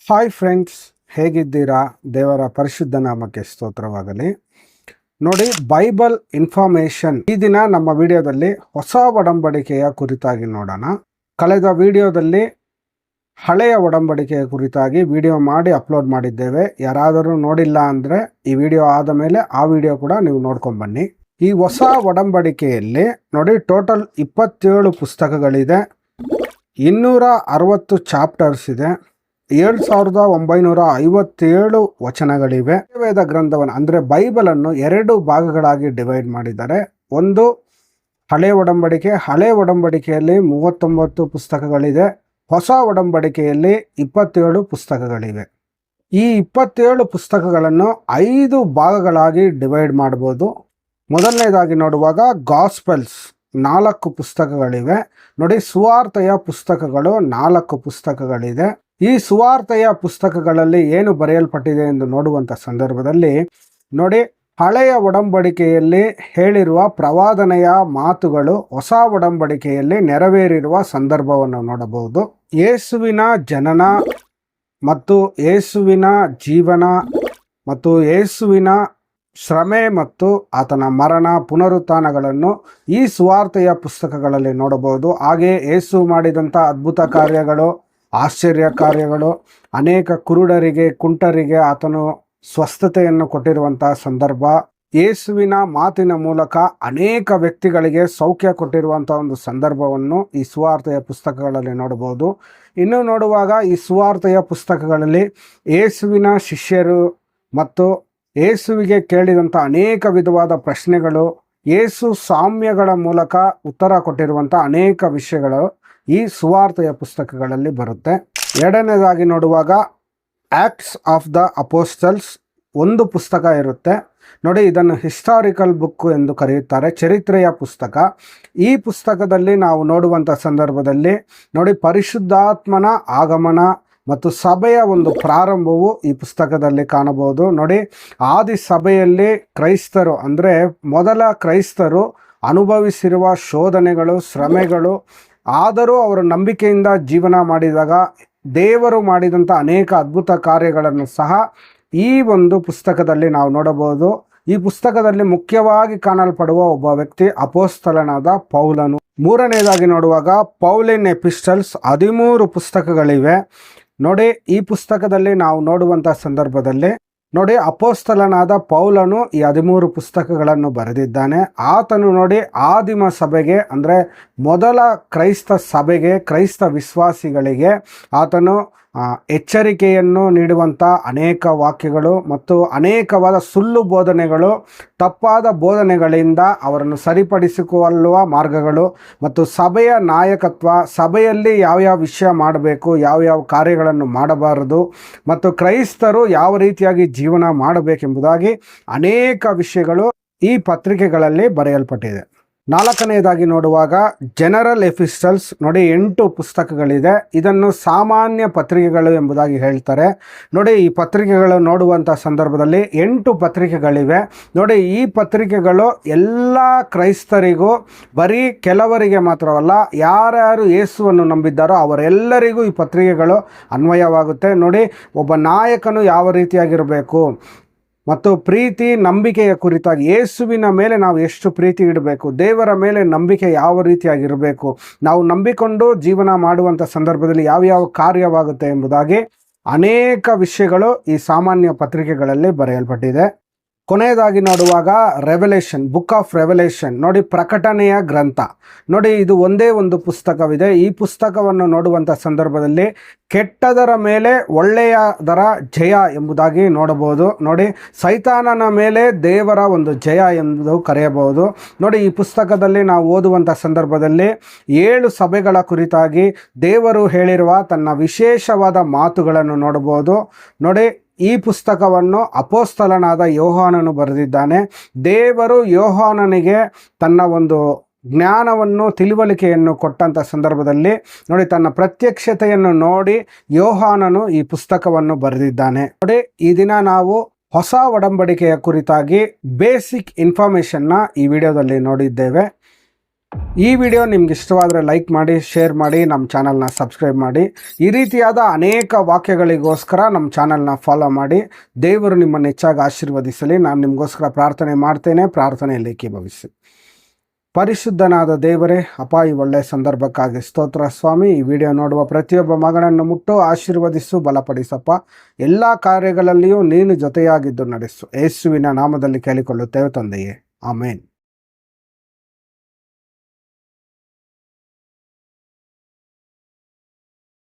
Hi friends, ಹೇಗಿದ್ದೀರಾ? ದೇವರ ಪರಿಶುದ್ಧ ನಾಮಕ್ಕೆ ಸ್ತೋತ್ರವಾಗಲಿ. ನೋಡಿ, ಬೈಬಲ್ ಇನ್ಫಾರ್ಮೇಷನ್ ಈ ದಿನ ನಮ್ಮ ವಿಡಿಯೋದಲ್ಲಿ ಹೊಸ ಒಡಂಬಡಿಕೆಯ ಕುರಿತಾಗಿ ನೋಡೋಣ. ಕಳೆದ ವಿಡಿಯೋದಲ್ಲಿ ಹಳೆಯ ಒಡಂಬಡಿಕೆಯ ಕುರಿತಾಗಿ ವಿಡಿಯೋ ಮಾಡಿ ಅಪ್ಲೋಡ್ ಮಾಡಿದ್ದೇವೆ. ಯಾರಾದರೂ ನೋಡಿಲ್ಲ ಅಂದರೆ ಈ ವಿಡಿಯೋ ಆದ ಮೇಲೆ ಆ ವಿಡಿಯೋ ಕೂಡ ನೀವು ನೋಡ್ಕೊಂಬನ್ನಿ. ಈ ಹೊಸ ಒಡಂಬಡಿಕೆಯಲ್ಲಿ ನೋಡಿ, ಟೋಟಲ್ 27 ಪುಸ್ತಕಗಳಿದೆ, 260 ಚಾಪ್ಟರ್ಸ್ ಇದೆ, 7957 ವಚನಗಳಿವೆ. ವೇದ ಗ್ರಂಥವನ್ನು ಅಂದರೆ ಬೈಬಲನ್ನು 2 ಭಾಗಗಳಾಗಿ ಡಿವೈಡ್ ಮಾಡಿದ್ದಾರೆ. ಒಂದು ಹಳೆ ಒಡಂಬಡಿಕೆಯಲ್ಲಿ 39 ಪುಸ್ತಕಗಳಿದೆ. ಹೊಸ ಒಡಂಬಡಿಕೆಯಲ್ಲಿ 27 ಪುಸ್ತಕಗಳಿವೆ. ಈ 27 ಪುಸ್ತಕಗಳನ್ನು 5 ಭಾಗಗಳಾಗಿ ಡಿವೈಡ್ ಮಾಡ್ಬೋದು. ಮೊದಲನೇದಾಗಿ ನೋಡುವಾಗ ಗಾಸ್ಪೆಲ್ಸ್ 4 ಪುಸ್ತಕಗಳಿವೆ. ನೋಡಿ, ಸುವಾರ್ತೆಯ ಪುಸ್ತಕಗಳು 4 ಪುಸ್ತಕಗಳಿದೆ. ಈ ಸುವಾರ್ತೆಯ ಪುಸ್ತಕಗಳಲ್ಲಿ ಏನು ಬರೆಯಲ್ಪಟ್ಟಿದೆ ಎಂದು ನೋಡುವಂಥ ಸಂದರ್ಭದಲ್ಲಿ ನೋಡಿ, ಹಳೆಯ ಒಡಂಬಡಿಕೆಯಲ್ಲಿ ಹೇಳಿರುವ ಪ್ರವಾದನೆಯ ಮಾತುಗಳು ಹೊಸ ಒಡಂಬಡಿಕೆಯಲ್ಲಿ ನೆರವೇರಿರುವ ಸಂದರ್ಭವನ್ನು ನೋಡಬಹುದು. ಯೇಸುವಿನ ಜನನ ಮತ್ತು ಯೇಸುವಿನ ಜೀವನ ಮತ್ತು ಯೇಸುವಿನ ಶ್ರಮೆ ಮತ್ತು ಆತನ ಮರಣ ಪುನರುತ್ಥಾನಗಳನ್ನು ಈ ಸುವಾರ್ತೆಯ ಪುಸ್ತಕಗಳಲ್ಲಿ ನೋಡಬಹುದು. ಹಾಗೆಯೇ ಯೇಸು ಮಾಡಿದಂಥ ಅದ್ಭುತ ಕಾರ್ಯಗಳು, ಆಶ್ಚರ್ಯ ಕಾರ್ಯಗಳು, ಅನೇಕ ಕುರುಡರಿಗೆ, ಕುಂಟರಿಗೆ ಆತನು ಸ್ವಸ್ಥತೆಯನ್ನು ಕೊಟ್ಟಿರುವಂತಹ ಸಂದರ್ಭ, ಯೇಸುವಿನ ಮಾತಿನ ಮೂಲಕ ಅನೇಕ ವ್ಯಕ್ತಿಗಳಿಗೆ ಸೌಖ್ಯ ಕೊಟ್ಟಿರುವಂಥ ಒಂದು ಸಂದರ್ಭವನ್ನು ಈ ಸುವಾರ್ತೆಯ ಪುಸ್ತಕಗಳಲ್ಲಿ ನೋಡಬಹುದು. ಇನ್ನು ನೋಡುವಾಗ ಈ ಸುವಾರ್ತೆಯ ಪುಸ್ತಕಗಳಲ್ಲಿ ಯೇಸುವಿನ ಶಿಷ್ಯರು ಮತ್ತು ಯೇಸುವಿಗೆ ಕೇಳಿದಂಥ ಅನೇಕ ವಿಧವಾದ ಪ್ರಶ್ನೆಗಳು, ಯೇಸು ಸಾಮ್ಯಗಳ ಮೂಲಕ ಉತ್ತರ ಕೊಟ್ಟಿರುವಂಥ ಅನೇಕ ವಿಷಯಗಳು ಈ ಸುವಾರ್ತೆಯ ಪುಸ್ತಕಗಳಲ್ಲಿ ಬರುತ್ತೆ. ಎರಡನೇದಾಗಿ ನೋಡುವಾಗ ಆಕ್ಟ್ಸ್ ಆಫ್ ದ ಅಪೋಸ್ಟಲ್ಸ್ ಒಂದು ಪುಸ್ತಕ ಇರುತ್ತೆ. ನೋಡಿ, ಇದನ್ನು ಹಿಸ್ಟಾರಿಕಲ್ ಬುಕ್ ಎಂದು ಕರೆಯುತ್ತಾರೆ, ಚರಿತ್ರೆಯ ಪುಸ್ತಕ. ಈ ಪುಸ್ತಕದಲ್ಲಿ ನಾವು ನೋಡುವಂಥ ಸಂದರ್ಭದಲ್ಲಿ ನೋಡಿ, ಪರಿಶುದ್ಧಾತ್ಮನ ಆಗಮನ ಮತ್ತು ಸಭೆಯ ಒಂದು ಪ್ರಾರಂಭವು ಈ ಪುಸ್ತಕದಲ್ಲಿ ಕಾಣಬಹುದು. ನೋಡಿ, ಆದಿ ಸಭೆಯಲ್ಲಿ ಕ್ರೈಸ್ತರು ಅಂದರೆ ಮೊದಲ ಕ್ರೈಸ್ತರು ಅನುಭವಿಸಿರುವ ಶೋಧನೆಗಳು, ಶ್ರಮೆಗಳು, ಆದರೂ ಅವರು ನಂಬಿಕೆಯಿಂದ ಜೀವನ ಮಾಡಿದಾಗ ದೇವರು ಮಾಡಿದಂಥ ಅನೇಕ ಅದ್ಭುತ ಕಾರ್ಯಗಳನ್ನು ಸಹ ಈ ಒಂದು ಪುಸ್ತಕದಲ್ಲಿ ನಾವು ನೋಡಬಹುದು. ಈ ಪುಸ್ತಕದಲ್ಲಿ ಮುಖ್ಯವಾಗಿ ಕಾಣಲ್ಪಡುವ ಒಬ್ಬ ವ್ಯಕ್ತಿ ಅಪೊಸ್ತಲನಾದ ಪೌಲನು. ಮೂರನೇದಾಗಿ ನೋಡುವಾಗ ಪೌಲಿನ್ ಎಪಿಸ್ಟಲ್ಸ್ 13 ಪುಸ್ತಕಗಳಿವೆ. ನೋಡಿ, ಈ ಪುಸ್ತಕದಲ್ಲಿ ನಾವು ನೋಡುವಂಥ ಸಂದರ್ಭದಲ್ಲಿ ನೋಡಿ, ಅಪೊಸ್ತಲನಾದ ಪೌಲನು ಈ 13 ಪುಸ್ತಕಗಳನ್ನು ಬರೆದಿದ್ದಾನೆ. ಆತನು ನೋಡಿ, ಆದಿಮ ಸಭೆಗೆ ಅಂದರೆ ಮೊದಲ ಕ್ರೈಸ್ತ ಸಭೆಗೆ, ಕ್ರೈಸ್ತ ವಿಶ್ವಾಸಿಗಳಿಗೆ ಆತನು ಎಚ್ಚರಿಕೆಯನ್ನು ನೀಡುವಂಥ ಅನೇಕ ವಾಕ್ಯಗಳು ಮತ್ತು ಅನೇಕವಾದ ಸುಳ್ಳು ಬೋಧನೆಗಳು, ತಪ್ಪಾದ ಬೋಧನೆಗಳಿಂದ ಅವರನ್ನು ಸರಿಪಡಿಸಿಕೊಳ್ಳುವ ಮಾರ್ಗಗಳು ಮತ್ತು ಸಭೆಯ ನಾಯಕತ್ವ, ಸಭೆಯಲ್ಲಿ ಯಾವ್ಯಾವ ವಿಷಯ ಮಾಡಬೇಕು, ಯಾವ್ಯಾವ ಕಾರ್ಯಗಳನ್ನು ಮಾಡಬಾರದು ಮತ್ತು ಕ್ರೈಸ್ತರು ಯಾವ ರೀತಿಯಾಗಿ ಜೀವನ ಮಾಡಬೇಕೆಂಬುದಾಗಿ ಅನೇಕ ವಿಷಯಗಳು ಈ ಪತ್ರಿಕೆಗಳಲ್ಲಿ ಬರೆಯಲ್ಪಟ್ಟಿದೆ. ನಾಲ್ಕನೆಯದಾಗಿ ನೋಡುವಾಗ ಜನರಲ್ ಎಪಿಸ್ಟಲ್ಸ್ ನೋಡಿ, 8 ಪುಸ್ತಕಗಳಿದೆ. ಇದನ್ನು ಸಾಮಾನ್ಯ ಪತ್ರಿಕೆಗಳು ಎಂಬುದಾಗಿ ಹೇಳ್ತಾರೆ. ನೋಡಿ, ಈ ಪತ್ರಿಕೆಗಳು ನೋಡುವಂಥ ಸಂದರ್ಭದಲ್ಲಿ 8 ಪತ್ರಿಕೆಗಳಿವೆ. ನೋಡಿ, ಈ ಪತ್ರಿಕೆಗಳು ಎಲ್ಲ ಕ್ರೈಸ್ತರಿಗೂ, ಬರೀ ಕೆಲವರಿಗೆ ಮಾತ್ರವಲ್ಲ, ಯಾರ್ಯಾರು ಯೇಸುವನ್ನು ನಂಬಿದ್ದಾರೋ ಅವರೆಲ್ಲರಿಗೂ ಈ ಪತ್ರಿಕೆಗಳು ಅನ್ವಯವಾಗುತ್ತೆ. ನೋಡಿ, ಒಬ್ಬ ನಾಯಕನು ಯಾವ ರೀತಿಯಾಗಿರಬೇಕು ಮತ್ತು ಪ್ರೀತಿ, ನಂಬಿಕೆಯ ಕುರಿತಾಗಿ ಯೇಸುವಿನ ಮೇಲೆ ನಾವು ಎಷ್ಟು ಪ್ರೀತಿ ಇಡಬೇಕು, ದೇವರ ಮೇಲೆ ನಂಬಿಕೆ ಯಾವ ರೀತಿಯಾಗಿರಬೇಕು, ನಾವು ನಂಬಿಕೊಂಡು ಜೀವನ ಮಾಡುವಂಥ ಸಂದರ್ಭದಲ್ಲಿ ಯಾವ್ಯಾವ ಕಾರ್ಯವಾಗುತ್ತೆ ಎಂಬುದಾಗಿ ಅನೇಕ ವಿಷಯಗಳು ಈ ಸಾಮಾನ್ಯ ಪತ್ರಿಕೆಗಳಲ್ಲಿ ಬರೆಯಲ್ಪಟ್ಟಿದೆ. ಕೊನೆಯದಾಗಿ ನೋಡುವಾಗ ರೆವೆಲೇಷನ್, ಬುಕ್ ಆಫ್ ರೆವೆಲೇಷನ್ ನೋಡಿ, ಪ್ರಕಟಣೆಯ ಗ್ರಂಥ. ನೋಡಿ, ಇದು ಒಂದೇ ಒಂದು ಪುಸ್ತಕವಿದೆ. ಈ ಪುಸ್ತಕವನ್ನು ನೋಡುವಂಥ ಸಂದರ್ಭದಲ್ಲಿ ಕೆಟ್ಟದರ ಮೇಲೆ ಒಳ್ಳೆಯದರ ಜಯ ಎಂಬುದಾಗಿ ನೋಡಬಹುದು. ನೋಡಿ, ಸೈತಾನನ ಮೇಲೆ ದೇವರ ಒಂದು ಜಯ ಎಂದು ಕರೆಯಬಹುದು. ನೋಡಿ, ಈ ಪುಸ್ತಕದಲ್ಲಿ ನಾವು ಓದುವಂಥ ಸಂದರ್ಭದಲ್ಲಿ 7 ಸಭೆಗಳ ಕುರಿತಾಗಿ ದೇವರು ಹೇಳಿರುವ ತನ್ನ ವಿಶೇಷವಾದ ಮಾತುಗಳನ್ನು ನೋಡಬಹುದು. ನೋಡಿ, ಈ ಪುಸ್ತಕವನ್ನು ಅಪೊಸ್ತಲನಾದ ಯೋಹಾನನು ಬರೆದಿದ್ದಾನೆ. ದೇವರು ಯೋಹಾನನಿಗೆ ತನ್ನ ಒಂದು ಜ್ಞಾನವನ್ನು, ತಿಳುವಳಿಕೆಯನ್ನು ಕೊಟ್ಟಂಥ ಸಂದರ್ಭದಲ್ಲಿ ನೋಡಿ, ತನ್ನ ಪ್ರತ್ಯಕ್ಷತೆಯನ್ನು ನೋಡಿ ಯೋಹಾನನು ಈ ಪುಸ್ತಕವನ್ನು ಬರೆದಿದ್ದಾನೆ. ನೋಡಿ, ಈ ದಿನ ನಾವು ಹೊಸ ಒಡಂಬಡಿಕೆಯ ಕುರಿತಾಗಿ ಬೇಸಿಕ್ ಇನ್ಫಾರ್ಮೇಷನ್ನ ಈ ವಿಡಿಯೋದಲ್ಲಿ ನೋಡಿದ್ದೇವೆ. ಈ ವಿಡಿಯೋ ನಿಮ್ಗೆ ಇಷ್ಟವಾದರೆ ಲೈಕ್ ಮಾಡಿ, ಶೇರ್ ಮಾಡಿ, ನಮ್ಮ ಚಾನಲ್ನ ಸಬ್ಸ್ಕ್ರೈಬ್ ಮಾಡಿ. ಈ ರೀತಿಯಾದ ಅನೇಕ ವಾಕ್ಯಗಳಿಗೋಸ್ಕರ ನಮ್ಮ ಚಾನಲ್ನ ಫಾಲೋ ಮಾಡಿ. ದೇವರು ನಿಮ್ಮನ್ನು ಹೆಚ್ಚಾಗಿ ಆಶೀರ್ವದಿಸಲಿ. ನಾನು ನಿಮಗೋಸ್ಕರ ಪ್ರಾರ್ಥನೆ ಮಾಡ್ತೇನೆ. ಪ್ರಾರ್ಥನೆಯಲ್ಲಿ ಏಕೀಭವಿಸಿ. ಪರಿಶುದ್ಧನಾದ ದೇವರೇ, ಅಪ್ಪ, ಈ ಒಳ್ಳೆಯ ಸಂದರ್ಭಕ್ಕಾಗಿ ಸ್ತೋತ್ರ ಸ್ವಾಮಿ. ಈ ವಿಡಿಯೋ ನೋಡುವ ಪ್ರತಿಯೊಬ್ಬ ಮಗನನ್ನು ಮುಟ್ಟು ಆಶೀರ್ವದಿಸು, ಬಲಪಡಿಸಪ್ಪ. ಎಲ್ಲ ಕಾರ್ಯಗಳಲ್ಲಿಯೂ ನೀನು ಜೊತೆಯಾಗಿದ್ದು ನಡೆಸು. ಯೇಸುವಿನ ನಾಮದಲ್ಲಿ ಕೇಳಿಕೊಳ್ಳುತ್ತೇವೆ ತಂದೆಯೇ, ಆಮೇನ್.